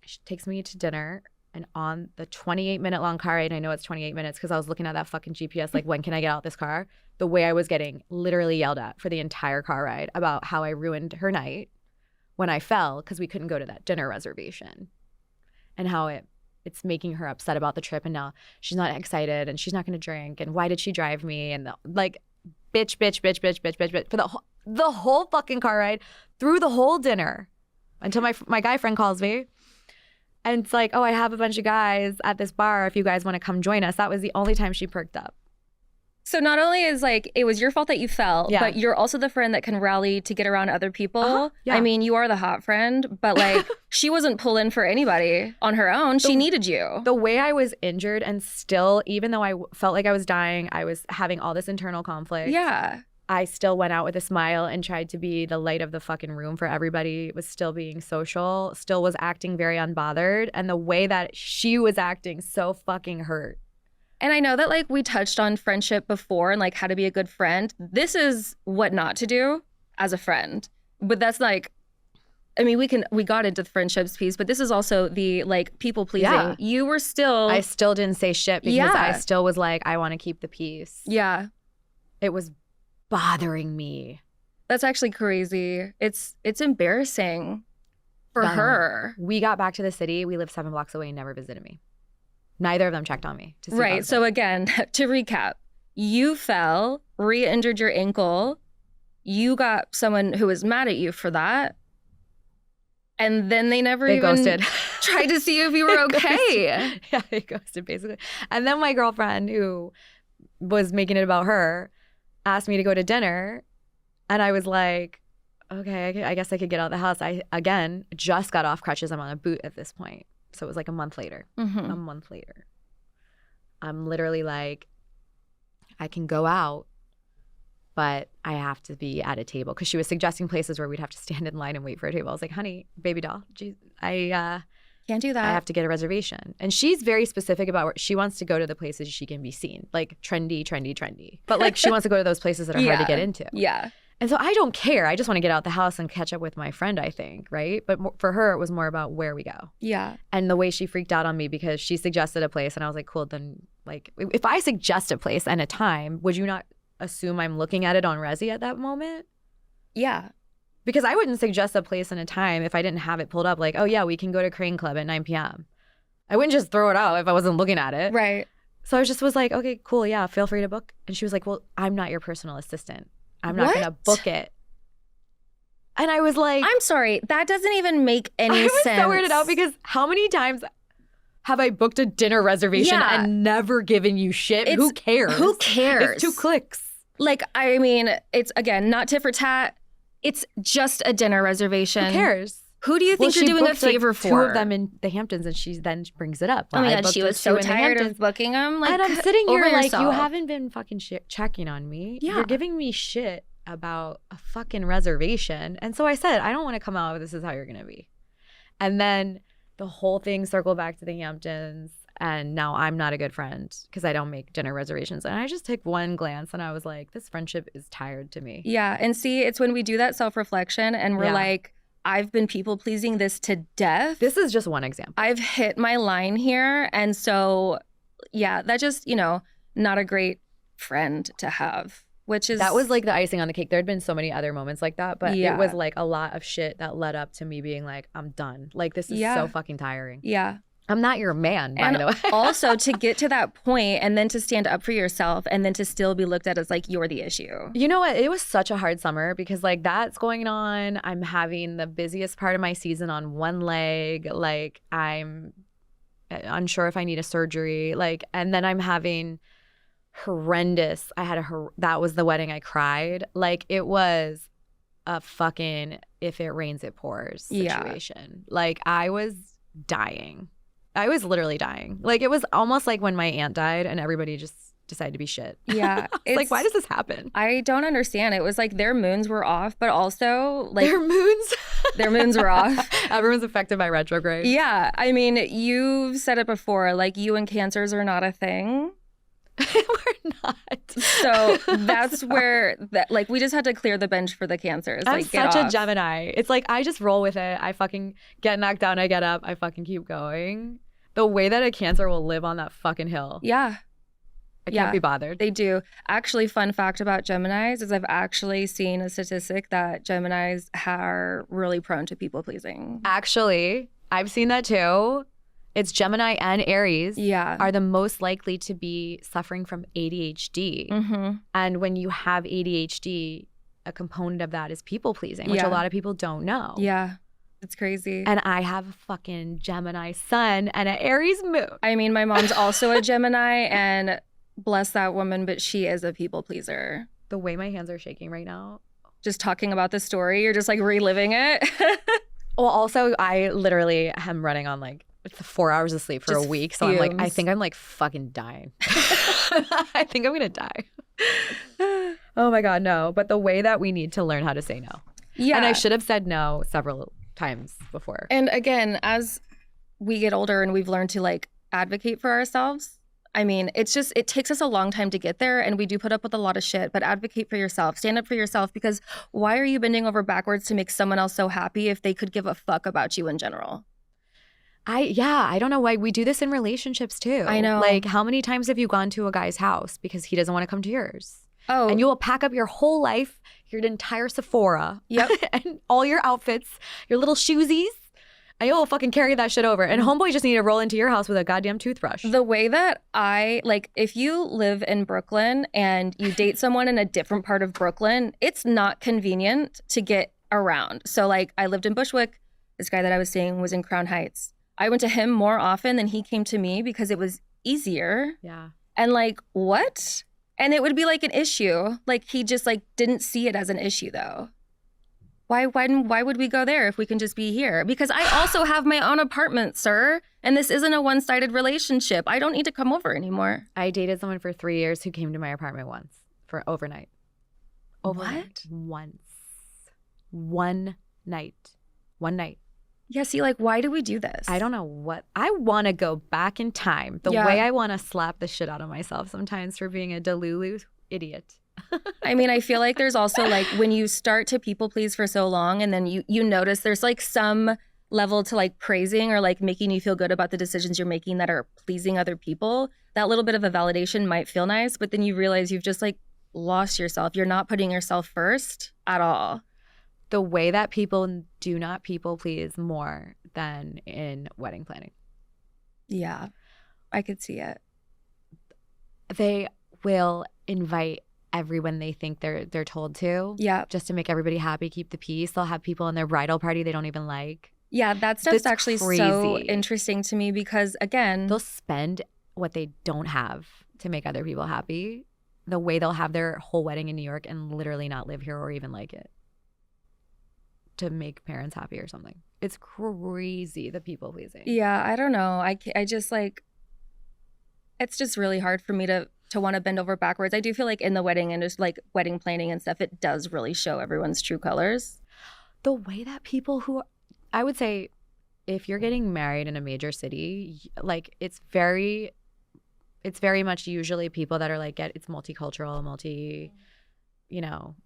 she takes me to dinner, and on the 28-minute long car ride, I know it's 28 minutes because I was looking at that fucking GPS, like when can I get out this car? The way I was getting literally yelled at for the entire car ride about how I ruined her night when I fell because we couldn't go to that dinner reservation, and how it's making her upset about the trip, and now she's not excited and she's not going to drink, and why did she drive me, and bitch for the whole fucking car ride through the whole dinner until my guy friend calls me. And it's like, oh, I have a bunch of guys at this bar if you guys want to come join us. That was the only time she perked up. So not only is like it was your fault that you fell, but you're also the friend that can rally to get around other people. Yeah. I mean, you are the hot friend, but like she wasn't pulling for anybody on her own. She needed you. The way I was injured, and still, even though I felt like I was dying, I was having all this internal conflict. Yeah. I still went out with a smile and tried to be the light of the fucking room for everybody. Was still being social, still was acting very unbothered. And the way that she was acting so fucking hurt. And I know that like we touched on friendship before and like how to be a good friend. This is what not to do as a friend. But that's like, I mean, we got into the friendships piece, but this is also the like people pleasing. Yeah. You were still. I still didn't say shit because I still was like, I want to keep the peace. Yeah. It was bothering me. That's actually crazy. It's embarrassing for her. We got back to the city. We lived 7 blocks away and never visited me. Neither of them checked on me. To see right. So again, to recap, you fell, re-injured your ankle. You got someone who was mad at you for that. And then they even ghosted. Tried to see if you were okay. Yeah, they ghosted basically. And then my girlfriend, who was making it about her, asked me to go to dinner. And I was like, okay, I guess I could get out of the house. I, again, just got off crutches. I'm on a boot at this point. So it was like a month later. A month later. I'm literally like, I can go out, but I have to be at a table. Because she was suggesting places where we'd have to stand in line and wait for a table. I was like, honey, baby doll, geez, I can't do that. I have to get a reservation. And she's very specific about where she wants to go to the places she can be seen. Like trendy. But like she wants to go to those places that are hard to get into. Yeah. And so I don't care. I just want to get out the house and catch up with my friend, I think, right? But for her, it was more about where we go. Yeah. And the way she freaked out on me because she suggested a place and I was like, cool, then like if I suggest a place and a time, would you not assume I'm looking at it on Resi at that moment? Yeah. Because I wouldn't suggest a place and a time if I didn't have it pulled up like, oh yeah, we can go to Crane Club at 9 p.m. I wouldn't just throw it out if I wasn't looking at it. Right. So I just was like, okay, cool. Yeah, feel free to book. And she was like, well, I'm not your personal assistant. I'm not going to book it. And I was like, I'm sorry. That doesn't even make any sense. I was so weirded out because how many times have I booked a dinner reservation and never given you shit? Who cares? Who cares? It's 2 clicks. Like, I mean, it's, again, not tit for tat. It's just a dinner reservation. Who cares? Who do you think you're doing a favor for? 2 of them in the Hamptons, and she then brings it up. Oh my God, she was so tired of booking them. Like, and I'm sitting here like, you haven't been fucking checking on me. Yeah. You're giving me shit about a fucking reservation. And so I said, I don't want to come out with this is how you're going to be. And then the whole thing circled back to the Hamptons. And now I'm not a good friend because I don't make dinner reservations. And I just took one glance and I was like, this friendship is tired to me. Yeah. And see, it's when we do that self-reflection and we're like, I've been people-pleasing this to death. This is just one example. I've hit my line here. And so, yeah, that just, you know, not a great friend to have. Which is... That was like the icing on the cake. There had been so many other moments like that. But it was like a lot of shit that led up to me being like, I'm done. Like, this is so fucking tiring. Yeah. I'm not your man, by the way. Also, to get to that point and then to stand up for yourself and then to still be looked at as like you're the issue. You know what? It was such a hard summer because like that's going on. I'm having the busiest part of my season on one leg. Like I'm unsure if I need a surgery. Like, and then I'm having horrendous. That was the wedding I cried. Like it was a fucking if it rains, it pours situation. Like I was dying. I was literally dying. Like it was almost like when my aunt died and everybody just decided to be shit. Yeah. It's like, why does this happen? I don't understand. It was like their moons were off, but also like their moons were off. Everyone's affected by retrograde. Yeah. I mean, you've said it before, like you and Cancers are not a thing. We're not. So that's where like we just had to clear the bench for the Cancers. I'm like, such a Gemini. It's like I just roll with it. I fucking get knocked down. I get up. I fucking keep going. The way that a Cancer will live on that fucking hill. Yeah. I can't be bothered. They do. Actually, fun fact about Geminis is I've actually seen a statistic that Geminis are really prone to people pleasing. Actually, I've seen that too. It's Gemini and Aries are the most likely to be suffering from ADHD. Mm-hmm. And when you have ADHD, a component of that is people pleasing, which a lot of people don't know. Yeah. It's crazy. And I have a fucking Gemini sun and an Aries moon. I mean, my mom's also a Gemini and bless that woman, but she is a people pleaser. The way my hands are shaking right now. Just talking about the story, you're just like reliving it. Well, also, I literally am running on like 4 hours of sleep for a week. So fumes. I'm like, I think I'm like fucking dying. I think I'm going to die. Oh my God, no. But the way that we need to learn how to say no. Yeah. And I should have said no several times before. And again, as we get older and we've learned to like advocate for ourselves, I mean, it takes us a long time to get there and we do put up with a lot of shit, but advocate for yourself, stand up for yourself because why are you bending over backwards to make someone else so happy if they could give a fuck about you in general? I don't know why we do this in relationships too. I know. Like how many times have you gone to a guy's house because he doesn't want to come to yours? Oh. And you will pack up your whole life, your entire Sephora, yep, and all your outfits, your little shoesies, and you'll fucking carry that shit over. And homeboy just need to roll into your house with a goddamn toothbrush. The way that if you live in Brooklyn and you date someone in a different part of Brooklyn, it's not convenient to get around. So like I lived in Bushwick. This guy that I was seeing was in Crown Heights. I went to him more often than he came to me because it was easier. Yeah. And like, what? And it would be like an issue. Like he just like didn't see it as an issue though. Why would we go there if we can just be here? Because I also have my own apartment, sir. And this isn't a one-sided relationship. I don't need to come over anymore. I dated someone for 3 years who came to my apartment once for overnight. What? Once. One night. Yeah, see, like, why do we do this? I don't know what. I want to go back in time. The way I want to slap the shit out of myself sometimes for being a delulu idiot. I mean, I feel like there's also like when you start to people please for so long and then you notice there's like some level to like praising or like making you feel good about the decisions you're making that are pleasing other people. That little bit of a validation might feel nice, but then you realize you've just like lost yourself. You're not putting yourself first at all. The way that people do not people please more than in wedding planning. Yeah, I could see it. they will invite everyone they think they're told to. Yeah. Just to make everybody happy, keep the peace. They'll have people in their bridal party they don't even like. Yeah, that stuff's actually crazy. So interesting to me because, again, they'll spend what they don't have to make other people happy. The way they'll have their whole wedding in New York and literally not live here or even like it to make parents happy or something. It's crazy, the people pleasing. Yeah, I don't know. I just like, it's just really hard for me to want to bend over backwards. I do feel like in the wedding and just like wedding planning and stuff, it does really show everyone's true colors. The way that people who, I would say, if you're getting married in a major city, like it's very much usually people that are like, it's multicultural,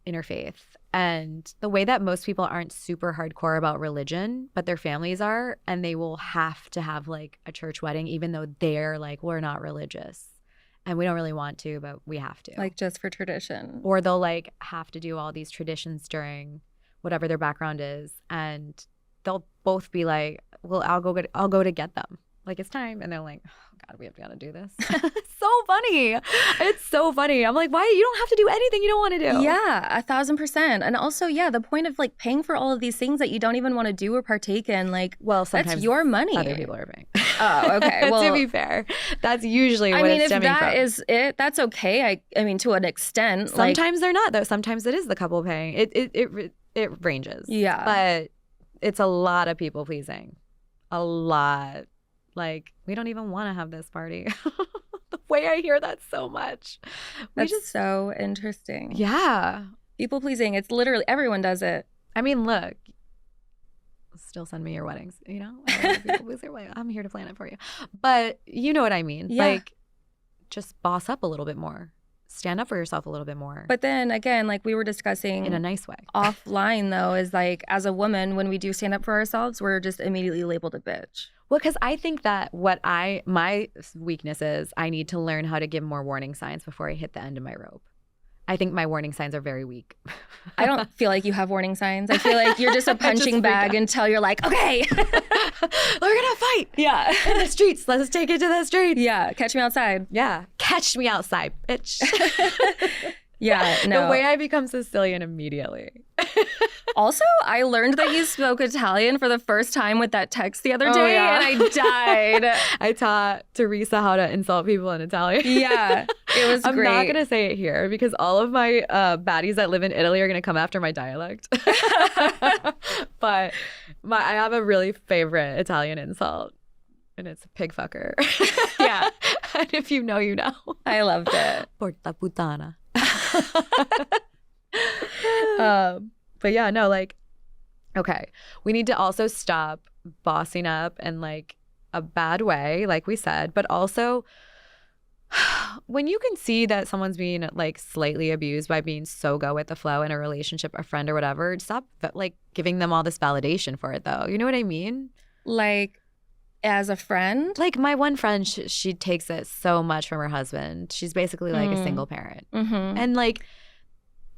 interfaith. And the way that most people aren't super hardcore about religion, but their families are, and they will have to have like a church wedding, even though they're like, we're not religious and we don't really want to, but we have to. Like just for tradition. Or they'll like have to do all these traditions during whatever their background is. And they'll both be like, well, I'll go to get them. Like, it's time. And they're like, oh, God, we have got to do this. It's so funny. It's so funny. I'm like, why? You don't have to do anything you don't want to do. Yeah, 1,000%. And also, yeah, the point of like paying for all of these things that you don't even want to do or partake in, like, well, sometimes that's your money. Other people are paying. Oh, okay. Well, to be fair, that's usually what it's stemming from. I mean, if that is it, that's okay. I mean, to an extent. Sometimes they're not, though. Sometimes it is the couple paying. It ranges. Yeah. But it's a lot of people pleasing. A lot. Like, we don't even want to have this party. The way I hear that so much. That's so interesting. Yeah. People pleasing. It's literally, everyone does it. I mean, look, still send me your weddings, you know? People please your wedding. I'm here to plan it for you. But you know what I mean. Yeah. Like, just boss up a little bit more. Stand up for yourself a little bit more. But then again, like we were discussing in a nice way offline, though, is like, as a woman, when we do stand up for ourselves, we're just immediately labeled a bitch. Well, because I think that my weakness is I need to learn how to give more warning signs before I hit the end of my rope. I think my warning signs are very weak. I don't feel like you have warning signs. I feel like you're just a punching bag until you're like, okay, we're gonna fight. Yeah. In the streets. Let's take it to the streets. Yeah. Catch me outside. Yeah. Catch me outside, bitch. Yeah. No. The way I become Sicilian immediately. Also, I learned that you spoke Italian for the first time with that text the other day, and I died. I taught Teresa how to insult people in Italian. Yeah, it was I'm great. not going to say it here because all of my baddies that live in Italy are going to come after my dialect. But I have a really favorite Italian insult, and it's pig fucker. Yeah. And if you know, you know. I loved it. Porta puttana. But yeah, no, like, okay, we need to also stop bossing up in like a bad way, like we said, but also when you can see that someone's being like slightly abused by being so go with the flow in a relationship, a friend or whatever, stop like giving them all this validation for it though. You know what I mean? Like, as a friend? Like my one friend, she takes it so much from her husband. She's basically like a single parent. Mm-hmm. And like,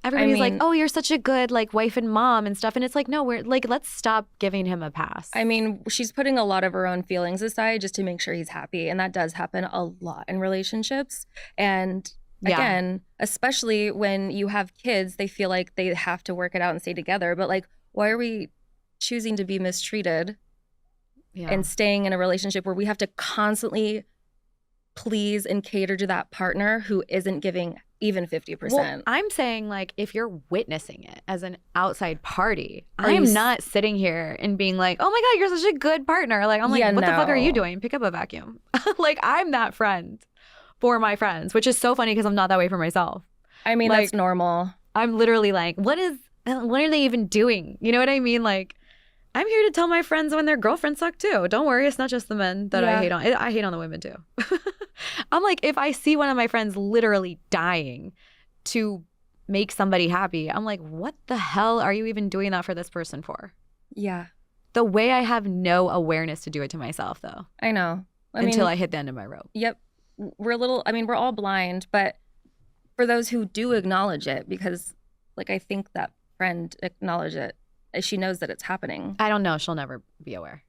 everybody's like, oh, you're such a good like wife and mom and stuff. And it's like, no, we're like, let's stop giving him a pass. I mean, she's putting a lot of her own feelings aside just to make sure he's happy. And that does happen a lot in relationships. And again, especially when you have kids, they feel like they have to work it out and stay together. But like, why are we choosing to be mistreated and staying in a relationship where we have to constantly please and cater to that partner who isn't giving even 50%. Well, I'm saying like if you're witnessing it as an outside party, I'm not sitting here and being like, oh my God, you're such a good partner. Like, I'm like, what the fuck are you doing? Pick up a vacuum. Like, I'm that friend for my friends, which is so funny because I'm not that way for myself. I mean, like, that's normal. I'm literally like, what are they even doing? You know what I mean? Like, I'm here to tell my friends when their girlfriends suck too. Don't worry, it's not just the men that I hate on. I hate on the women too. I'm like, if I see one of my friends literally dying to make somebody happy, I'm like, what the hell are you even doing that for this person for? Yeah. The way I have no awareness to do it to myself though. I know. Until I hit the end of my rope. Yep. We're all blind, but for those who do acknowledge it, because like I think that friend acknowledged it, she knows that it's happening. I don't know. She'll never be aware.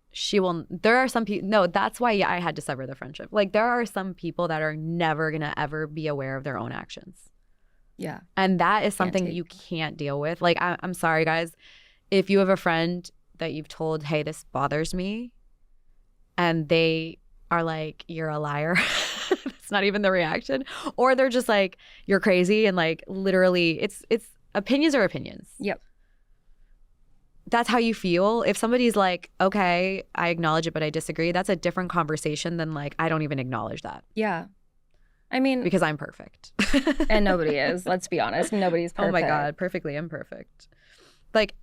there are some people, no, that's why I had to sever the friendship. Like there are some people that are never going to ever be aware of their own actions. Yeah. And that is something you can't deal with. Like, I'm sorry, guys. If you have a friend that you've told, hey, this bothers me, and they are like, you're a liar. It's not even the reaction. Or they're just like, you're crazy. And like, literally, it's opinions are opinions. Yep. That's how you feel. If somebody's like, okay, I acknowledge it, but I disagree, that's a different conversation than like, I don't even acknowledge that. Yeah. I mean, because I'm perfect. And nobody is. Let's be honest. Nobody's perfect. Oh my God, perfectly imperfect. Like,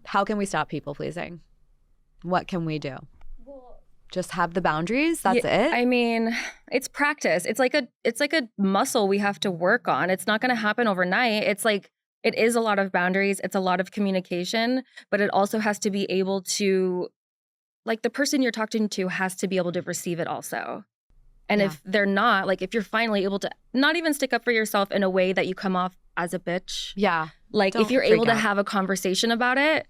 how can we stop people pleasing? What can we do? Well, just have the boundaries. That's it. I mean, it's practice. It's like a muscle we have to work on. It's not going to happen overnight. It's like, it is a lot of boundaries. It's a lot of communication, but it also has to be able to, like, the person you're talking to has to be able to receive it also. And if they're not, like, if you're finally able to not even stick up for yourself in a way that you come off as a bitch. Yeah. Like, if you're able to have a conversation about it,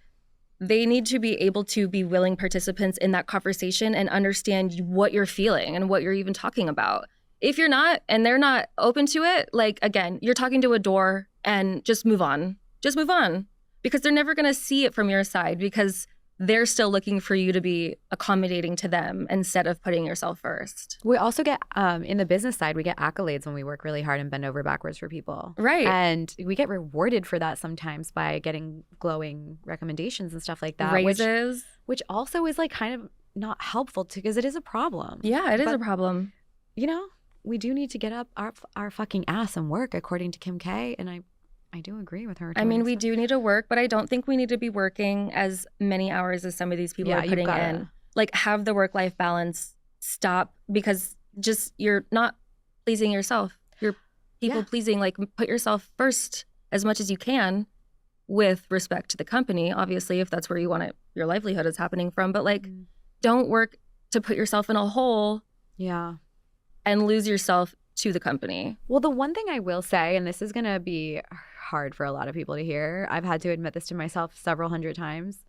they need to be able to be willing participants in that conversation and understand what you're feeling and what you're even talking about. If you're not, and they're not open to it, like, again, you're talking to a door and just move on. Just move on. Because they're never going to see it from your side because they're still looking for you to be accommodating to them instead of putting yourself first. We also get, in the business side, we get accolades when we work really hard and bend over backwards for people. Right. And we get rewarded for that sometimes by getting glowing recommendations and stuff like that. Raises. Which also is like kind of not helpful because it is a problem. Yeah, it is a problem. You know, we do need to get up our fucking ass and work, according to Kim K. And I do agree with her. I mean, we do need to work, but I don't think we need to be working as many hours as some of these people are putting in. Like, have the work-life balance. Stop, because just you're not pleasing yourself. You're people pleasing. Like, put yourself first as much as you can with respect to the company, obviously, if that's where you want it, your livelihood is happening from. But like, don't work to put yourself in a hole. Yeah. And lose yourself to the company. Well, the one thing I will say, and this is going to be hard for a lot of people to hear, I've had to admit this to myself several hundred times.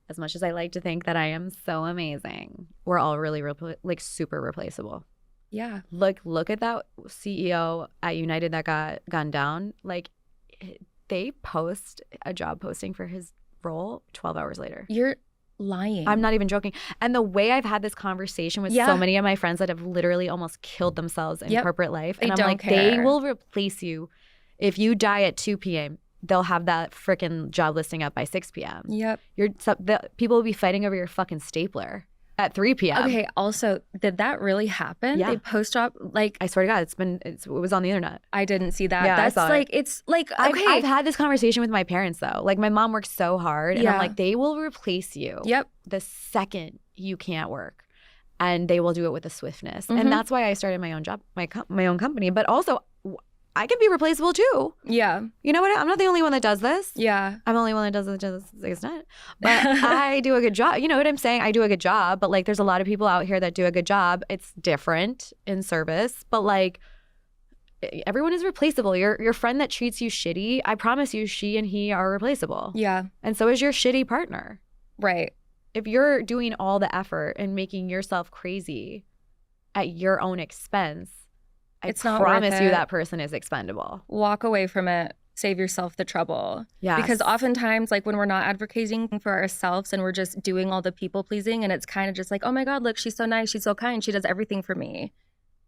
As much as I like to think that I am so amazing, we're all really like super replaceable. Yeah. Look at that CEO at United that got gunned down. Like, they post a job posting for his role 12 hours later. You're lying. I'm not even joking. And the way I've had this conversation with so many of my friends that have literally almost killed themselves in corporate life. And I'm like, they will replace you. If you die at 2 p.m., they'll have that freaking job listing up by 6 p.m. Yep. People will be fighting over your fucking stapler at 3 p.m. Okay, also, did that really happen? Yeah. They post job, like, I swear to God, it was on the internet. I didn't see that. Yeah, That's I saw like, it. it's like, okay. I've had this conversation with my parents though. Like, my mom works so hard and I'm like, they will replace you the second you can't work. And they will do it with a swiftness. Mm-hmm. And that's why I started my own job, my own company. But also, I can be replaceable too. Yeah. You know what? I'm not the only one that does this. Yeah. I'm the only one that does it to this extent. But I do a good job. You know what I'm saying? I do a good job. But like, there's a lot of people out here that do a good job. It's different in service. But like, everyone is replaceable. Your friend that treats you shitty, I promise you, she and he are replaceable. Yeah. And so is your shitty partner. Right. If you're doing all the effort and making yourself crazy at your own expense, I promise you that person is expendable. Walk away from it. Save yourself the trouble. Yeah. Because oftentimes, like, when we're not advocating for ourselves and we're just doing all the people pleasing, and it's kind of just like, oh my God, look, she's so nice, she's so kind, she does everything for me.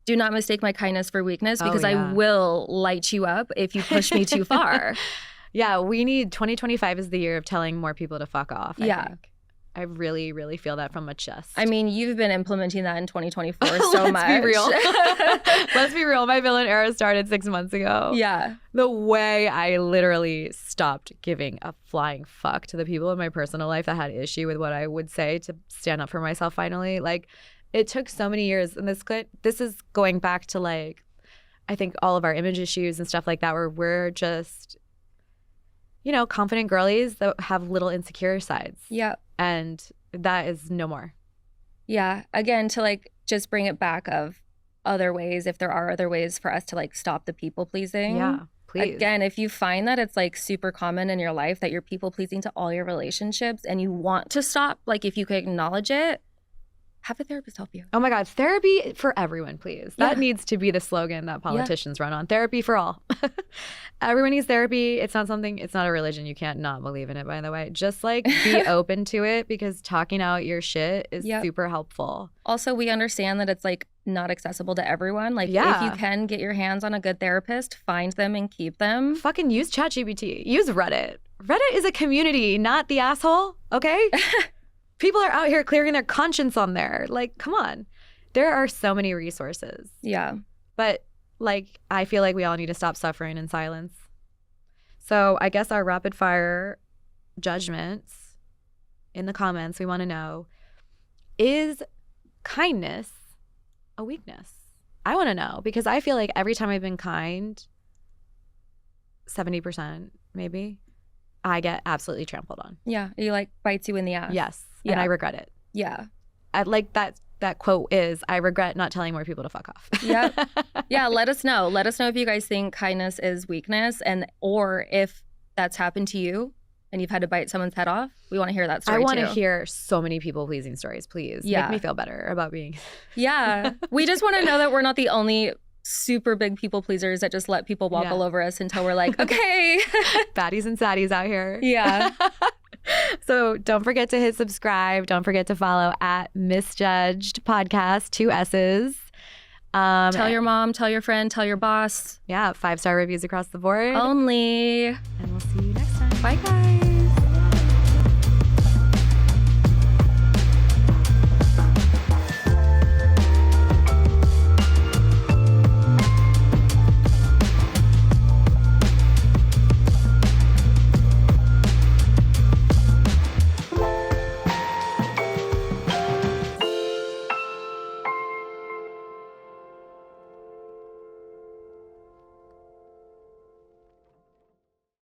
Do not mistake my kindness for weakness, because I will light you up if you push me too far. Yeah, 2025 is the year of telling more people to fuck off. I think. I really, really feel that from my chest. I mean, you've been implementing that in 2024 so much. Let's be real. Let's be real. My villain era started 6 months ago. Yeah. The way I literally stopped giving a flying fuck to the people in my personal life that had issue with what I would say to stand up for myself finally. Like, it took so many years. And this is going back to, like, I think all of our image issues and stuff like that, where we're just, you know, confident girlies that have little insecure sides. Yeah. And that is no more. Yeah. Again, to like just bring it back of other ways, if there are other ways for us to like stop the people pleasing. Yeah. Please. Again, if you find that it's like super common in your life that you're people pleasing to all your relationships and you want to stop, like if you could acknowledge it, have a therapist help you. Oh my God, therapy for everyone, please. That needs to be the slogan that politicians run on. Therapy for all. Everyone needs therapy. It's not a religion. You can't not believe in it, by the way. Just like be open to it, because talking out your shit is super helpful. Also, we understand that it's like not accessible to everyone. Like if you can get your hands on a good therapist, find them and keep them. Fucking use ChatGPT. Use Reddit. Reddit is a community, not the asshole, okay? People are out here clearing their conscience on there. Like, come on. There are so many resources. Yeah. But, like, I feel like we all need to stop suffering in silence. So I guess our rapid fire judgments in the comments, we want to know, is kindness a weakness? I want to know, because I feel like every time I've been kind, 70% maybe, I get absolutely trampled on. Yeah. It like bites you in the ass. Yes. Yeah. And I regret it. Yeah. I like that quote is, I regret not telling more people to fuck off. Yeah. Let us know. Let us know if you guys think kindness is weakness, or if that's happened to you and you've had to bite someone's head off. We want to hear that story too. I want to hear so many people pleasing stories, please. Make me feel better about being. Yeah. We just want to know that we're not the only super big people pleasers that just let people walk all over us until we're like, okay. Baddies and saddies out here. Yeah. So don't forget to hit subscribe. Don't forget to follow at MissJudged Podcast, 2 S's. Tell your mom, tell your friend, tell your boss. Yeah, 5-star reviews across the board. Only. And we'll see you next time. Bye, guys.